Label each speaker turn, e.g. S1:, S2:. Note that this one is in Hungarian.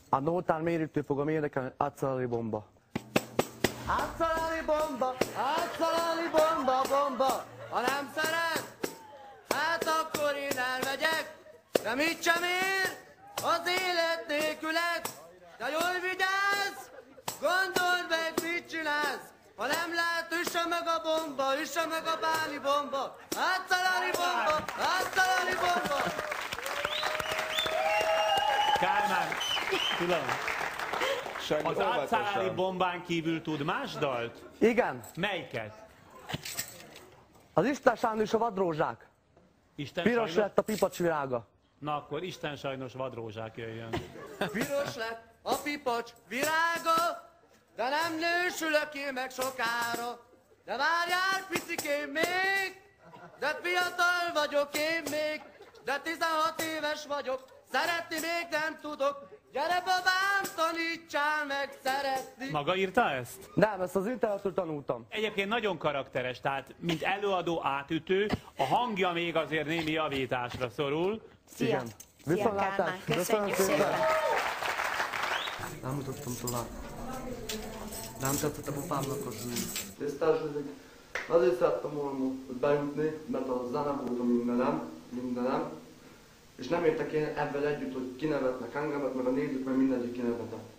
S1: A nótán mérítő fogom énekelni, átszalali bomba. Átszalali bomba, átszalali bomba, bomba. Ha nem szeret, hát akkor én elmegyek. De mit sem ér az élet nélkület. De jól vigyázz, gondold meg, mit csinálsz. Ha nem lát, üsse meg a bomba, üsse meg a báli bomba. Átszalali bomba, átszalali bomba.
S2: Kálmán, tudom. Az átszálláli bombán kívül tud más dalt?
S1: Igen.
S2: Melyiket?
S1: Az Isten sajnos a vadrózsák.
S2: Isten
S1: Piros
S2: sajnos...
S1: lett a pipacs virága.
S2: Na akkor Isten sajnos vadrózsák jöjjön.
S1: Piros lett a pipacs virága, de nem nősülök én meg sokára. De várjál, picikém még, de fiatal vagyok én még, de 16 éves vagyok, szeretni még nem tudok. Gyere babám, tanítsál meg szeretni.
S2: Maga írta ezt?
S1: Nem, ezt az internetről tanultam.
S2: Egyébként nagyon karakteres, tehát mint előadó átütő, a hangja még azért némi javításra szorul.
S3: Szia! Szia, Kálmán! Köszönjük szépen!
S1: Nem mutattam tovább. Nem tetszett a pofámnak az tisztásodzik. Azért szerettem volna bejutni, mert a zene volt a mindenem. És nem értek én ebben együtt, hogy kinevetnek engemet, meg a nézők, meg mindegyik kinevetett.